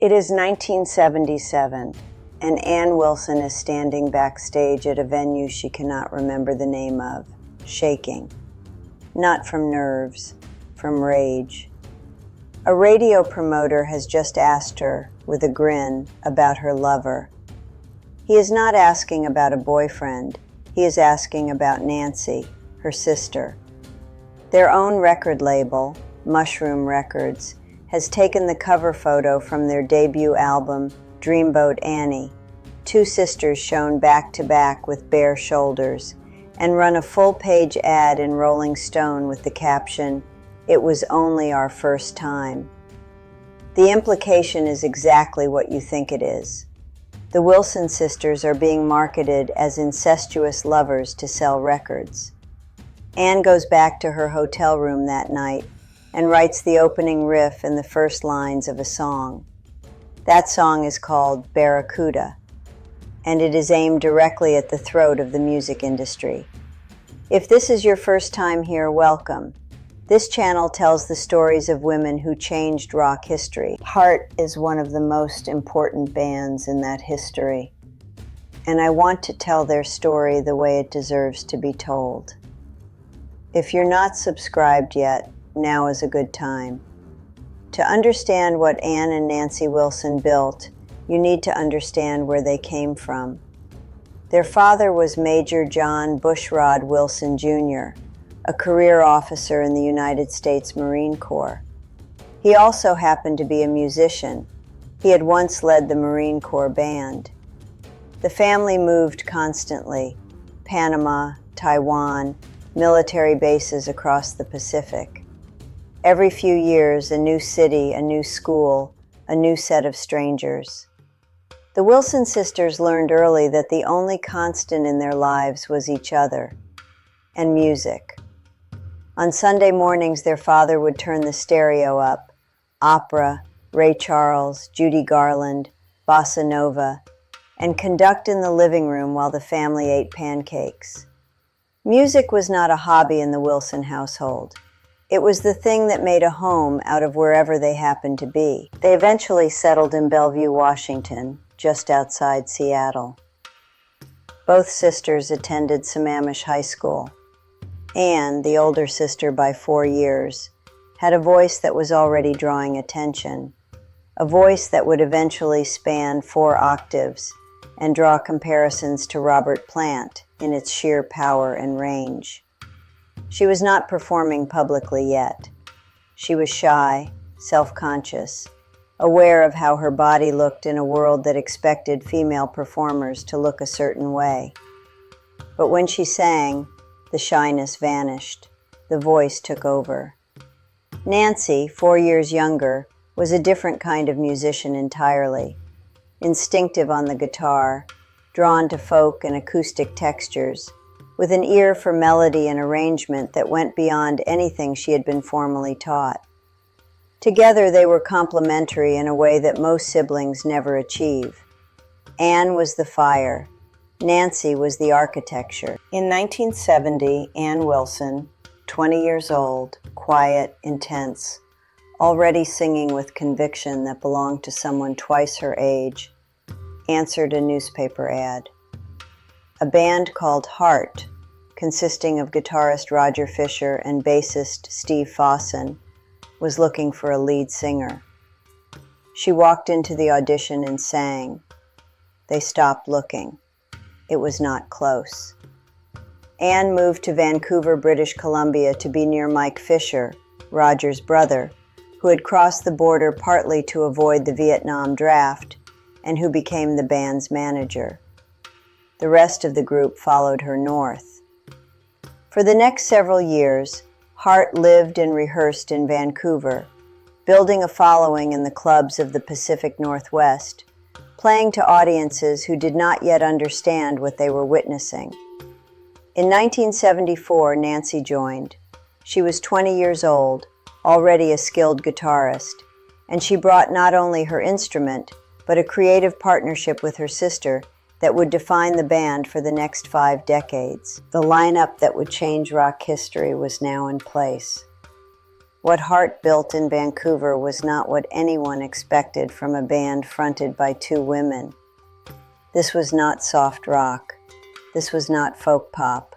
It is 1977, and Ann Wilson is standing backstage at a venue she cannot remember the name of, shaking. Not from nerves, from rage. A radio promoter has just asked her, with a grin, about her lover. He is not asking about a boyfriend. He is asking about Nancy, her sister. Their own record label, Mushroom Records, has taken the cover photo from their debut album, Dreamboat Annie, two sisters shown back-to-back with bare shoulders, and run a full-page ad in Rolling Stone with the caption, "It was only our first time." The implication is exactly what you think it is. The Wilson sisters are being marketed as incestuous lovers to sell records. Anne goes back to her hotel room that night and writes the opening riff and the first lines of a song. That song is called Barracuda, and it is aimed directly at the throat of the music industry. If this is your first time here, welcome. This channel tells the stories of women who changed rock history. Heart is one of the most important bands in that history, and I want to tell their story the way it deserves to be told. If you're not subscribed yet, now is a good time. To understand what Ann and Nancy Wilson built, you need to understand where they came from. Their father was Major John Bushrod Wilson, Jr., a career officer in the United States Marine Corps. He also happened to be a musician. He had once led the Marine Corps band. The family moved constantly: Panama, Taiwan, military bases across the Pacific. Every few years, a new city, a new school, a new set of strangers. The Wilson sisters learned early that the only constant in their lives was each other and music. On Sunday mornings, their father would turn the stereo up: opera, Ray Charles, Judy Garland, bossa nova, and conduct in the living room while the family ate pancakes. Music was not a hobby in the Wilson household. It was the thing that made a home out of wherever they happened to be. They eventually settled in Bellevue, Washington, just outside Seattle. Both sisters attended Sammamish High School. Anne, the older sister by 4 years, had a voice that was already drawing attention, a voice that would eventually span 4 octaves and draw comparisons to Robert Plant in its sheer power and range. She was not performing publicly yet. She was shy, self-conscious, aware of how her body looked in a world that expected female performers to look a certain way. But when she sang, the shyness vanished. The voice took over. Nancy, 4 years younger, was a different kind of musician entirely. Instinctive on the guitar, drawn to folk and acoustic textures, with an ear for melody and arrangement that went beyond anything she had been formally taught. Together they were complementary in a way that most siblings never achieve. Anne was the fire. Nancy was the architecture. In 1970, Ann Wilson, 20 years old, quiet, intense, already singing with conviction that belonged to someone twice her age, answered a newspaper ad. A band called Heart, consisting of guitarist Roger Fisher and bassist Steve Fossen, was looking for a lead singer. She walked into the audition and sang. They stopped looking. It was not close. Anne moved to Vancouver, British Columbia to be near Mike Fisher, Roger's brother, who had crossed the border partly to avoid the Vietnam draft and who became the band's manager. The rest of the group followed her north. For the next several years, Hart lived and rehearsed in Vancouver, building a following in the clubs of the Pacific Northwest, playing to audiences who did not yet understand what they were witnessing. In 1974, Nancy joined. She was 20 years old, already a skilled guitarist, and she brought not only her instrument, but a creative partnership with her sister that would define the band for the next 5 decades. The lineup that would change rock history was now in place. What Hart built in Vancouver was not what anyone expected from a band fronted by two women. This was not soft rock. This was not folk pop.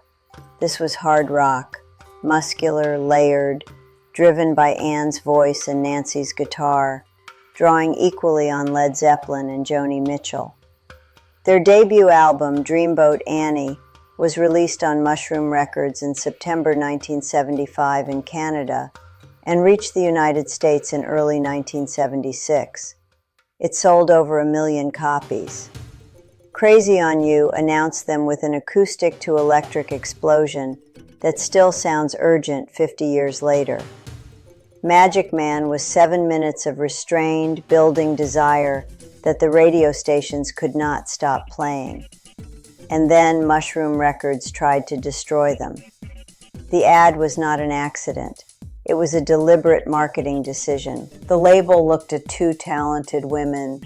This was hard rock, muscular, layered, driven by Ann's voice and Nancy's guitar, drawing equally on Led Zeppelin and Joni Mitchell. Their debut album, Dreamboat Annie, was released on Mushroom Records in September 1975 in Canada and reached the United States in early 1976. It sold over 1 million copies. Crazy on You announced them with an acoustic-to-electric explosion that still sounds urgent 50 years later. Magic Man was 7 minutes of restrained, building desire that the radio stations could not stop playing. And then Mushroom Records tried to destroy them. The ad was not an accident. It was a deliberate marketing decision. The label looked at two talented women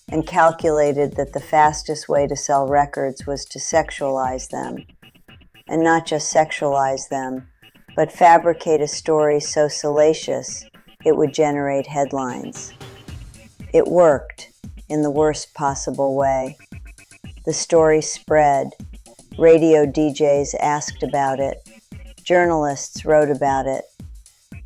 and calculated that the fastest way to sell records was to sexualize them. And not just sexualize them, but fabricate a story so salacious it would generate headlines. It worked in the worst possible way. The story spread. Radio DJs asked about it. Journalists wrote about it.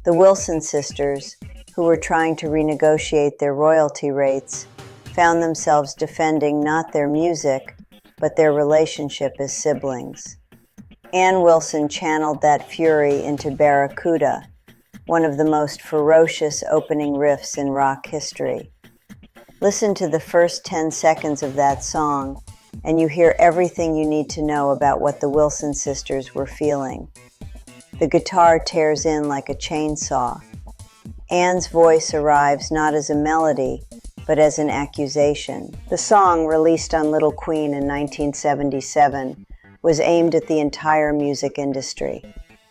The Wilson sisters, who were trying to renegotiate their royalty rates, found themselves defending not their music, but their relationship as siblings. Ann Wilson channeled that fury into Barracuda, one of the most ferocious opening riffs in rock history. Listen to the first 10 seconds of that song, and you hear everything you need to know about what the Wilson sisters were feeling. The guitar tears in like a chainsaw. Ann's voice arrives not as a melody, but as an accusation. The song, released on Little Queen in 1977, was aimed at the entire music industry.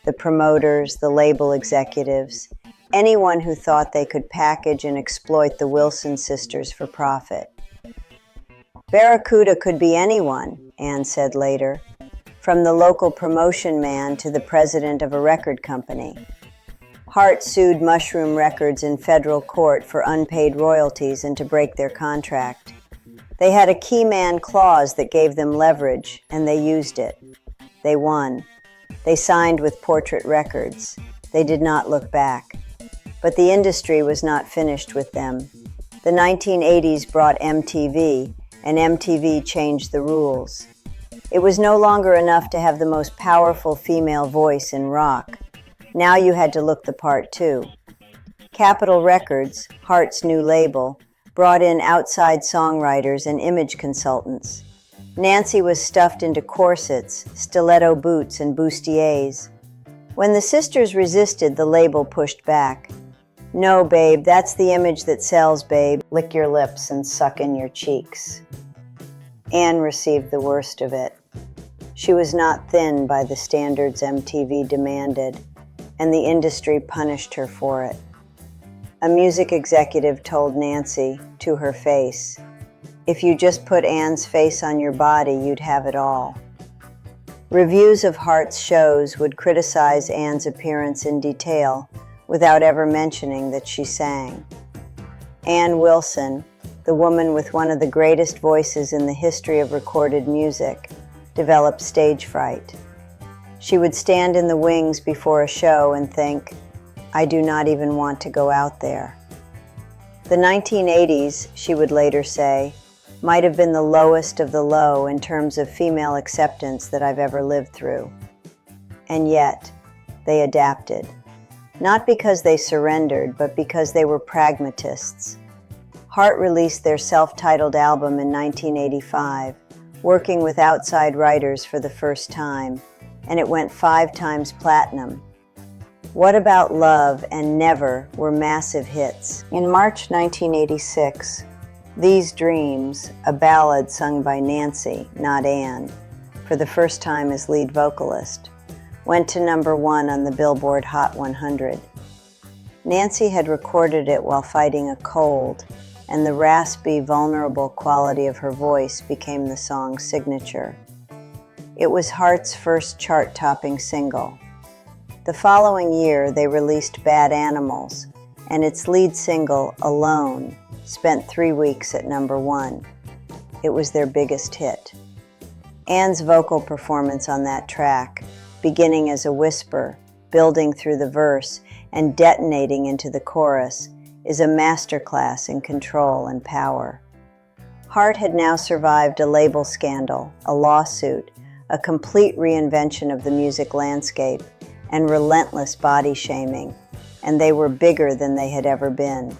The promoters, the label executives, anyone who thought they could package and exploit the Wilson sisters for profit. Barracuda could be anyone, Ann said later, from the local promotion man to the president of a record company. Hart sued Mushroom Records in federal court for unpaid royalties and to break their contract. They had a key man clause that gave them leverage, and they used it. They won. They signed with Portrait Records. They did not look back. But the industry was not finished with them. The 1980s brought MTV, and MTV changed the rules. It was no longer enough to have the most powerful female voice in rock. Now you had to look the part too. Capitol Records, Hart's new label, brought in outside songwriters and image consultants. Nancy was stuffed into corsets, stiletto boots, and bustiers. When the sisters resisted, the label pushed back. No, babe, that's the image that sells, babe. Lick your lips and suck in your cheeks. Ann received the worst of it. She was not thin by the standards MTV demanded, and the industry punished her for it. A music executive told Nancy, to her face, "If you just put Ann's face on your body, you'd have it all." Reviews of Hart's shows would criticize Ann's appearance in detail without ever mentioning that she sang. Ann Wilson, the woman with one of the greatest voices in the history of recorded music, developed stage fright. She would stand in the wings before a show and think, "I do not even want to go out there." The 1980s, she would later say, might have been the lowest of the low in terms of female acceptance that I've ever lived through. And yet, they adapted. Not because they surrendered, but because they were pragmatists. Hart released their self-titled album in 1985, working with outside writers for the first time, and it went 5 times platinum. What About Love and Never were massive hits. In March 1986, These Dreams, a ballad sung by Nancy, not Ann, for the first time as lead vocalist, went to #1 on the Billboard Hot 100. Nancy had recorded it while fighting a cold, and the raspy, vulnerable quality of her voice became the song's signature. It was Hart's first chart-topping single. The following year, they released Bad Animals, and its lead single, Alone, spent 3 weeks at #1. It was their biggest hit. Anne's vocal performance on that track, beginning as a whisper, building through the verse, and detonating into the chorus, is a masterclass in control and power. Hart had now survived a label scandal, a lawsuit, a complete reinvention of the music landscape, and relentless body shaming, and they were bigger than they had ever been.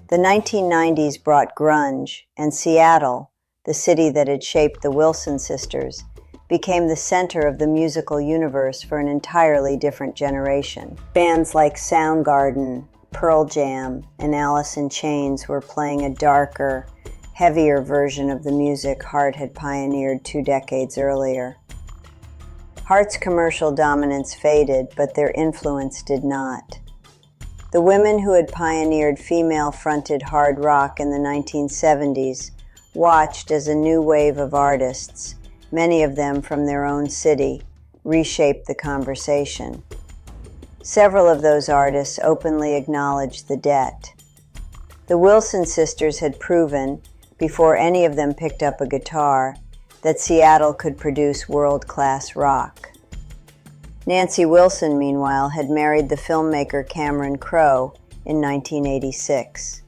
The 1990s brought grunge, and Seattle, the city that had shaped the Wilson sisters, became the center of the musical universe for an entirely different generation. Bands like Soundgarden, Pearl Jam, and Alice in Chains were playing a darker, heavier version of the music Hart had pioneered 2 decades earlier. Hart's commercial dominance faded, but their influence did not. The women who had pioneered female-fronted hard rock in the 1970s watched as a new wave of artists, many of them from their own city, reshaped the conversation. Several of those artists openly acknowledged the debt. The Wilson sisters had proven, before any of them picked up a guitar, that Seattle could produce world-class rock. Nancy Wilson, meanwhile, had married the filmmaker Cameron Crowe in 1986.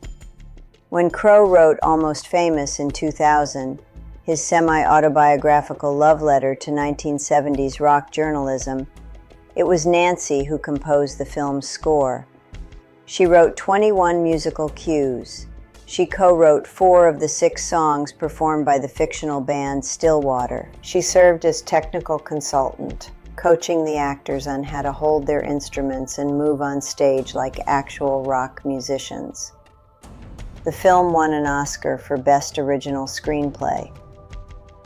When Crowe wrote Almost Famous in 2000, his semi-autobiographical love letter to 1970s rock journalism, it was Nancy who composed the film's score. She wrote 21 musical cues. She co-wrote 4 of the 6 songs performed by the fictional band Stillwater. She served as technical consultant, coaching the actors on how to hold their instruments and move on stage like actual rock musicians. The film won an Oscar for Best Original Screenplay.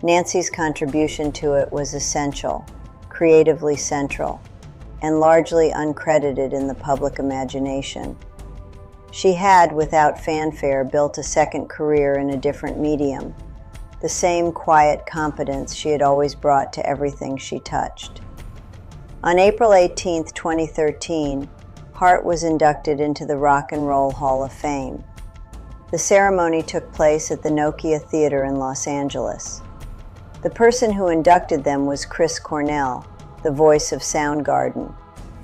Nancy's contribution to it was essential, creatively central, and largely uncredited in the public imagination. She had, without fanfare, built a second career in a different medium, the same quiet competence she had always brought to everything she touched. On April 18, 2013, Hart was inducted into the Rock and Roll Hall of Fame. The ceremony took place at the Nokia Theater in Los Angeles. The person who inducted them was Chris Cornell, the voice of Soundgarden,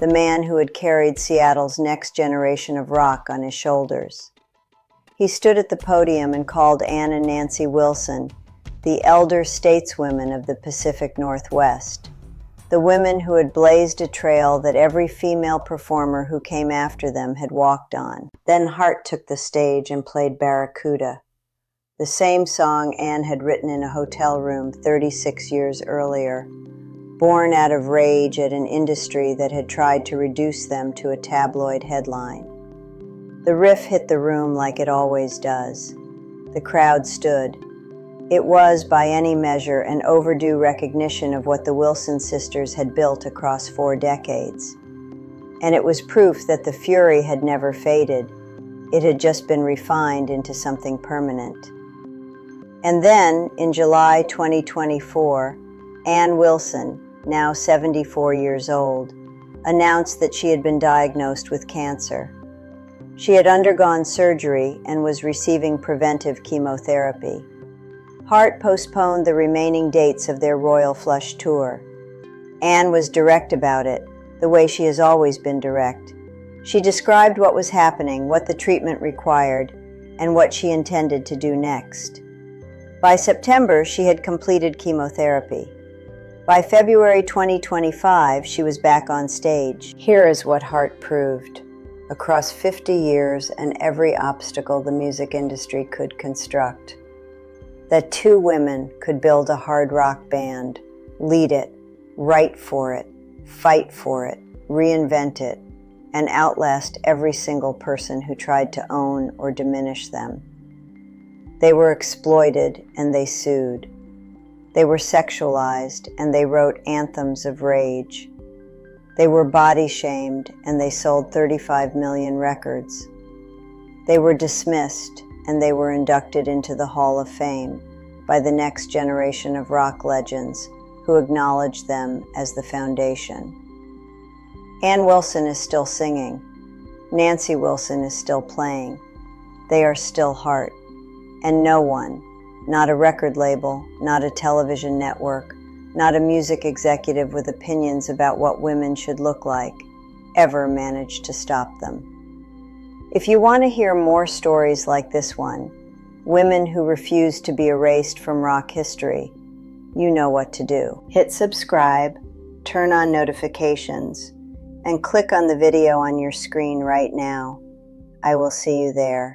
the man who had carried Seattle's next generation of rock on his shoulders. He stood at the podium and called Anne and Nancy Wilson the elder stateswomen of the Pacific Northwest, the women who had blazed a trail that every female performer who came after them had walked on. Then Hart took the stage and played Barracuda, the same song Anne had written in a hotel room 36 years earlier, born out of rage at an industry that had tried to reduce them to a tabloid headline. The riff hit the room like it always does. The crowd stood. It was, by any measure, an overdue recognition of what the Wilson sisters had built across 4 decades. And it was proof that the fury had never faded. It had just been refined into something permanent. And then, in July 2024, Anne Wilson, now 74 years old, announced that she had been diagnosed with cancer. She had undergone surgery and was receiving preventive chemotherapy. Hart postponed the remaining dates of their Royal Flush tour. Anne was direct about it, the way she has always been direct. She described what was happening, what the treatment required, and what she intended to do next. By September, she had completed chemotherapy. By February 2025, she was back on stage. Here is what Hart proved. Across 50 years and every obstacle the music industry could construct, that 2 women could build a hard rock band, lead it, write for it, fight for it, reinvent it, and outlast every single person who tried to own or diminish them. They were exploited and they sued. They were sexualized and they wrote anthems of rage. They were body shamed and they sold 35 million records. They were dismissed and they were inducted into the Hall of Fame by the next generation of rock legends who acknowledged them as the foundation. Ann Wilson is still singing. Nancy Wilson is still playing. They are still heart. And no one, not a record label, not a television network, not a music executive with opinions about what women should look like, ever managed to stop them. If you want to hear more stories like this one, women who refuse to be erased from rock history, you know what to do. Hit subscribe, turn on notifications, and click on the video on your screen right now. I will see you there.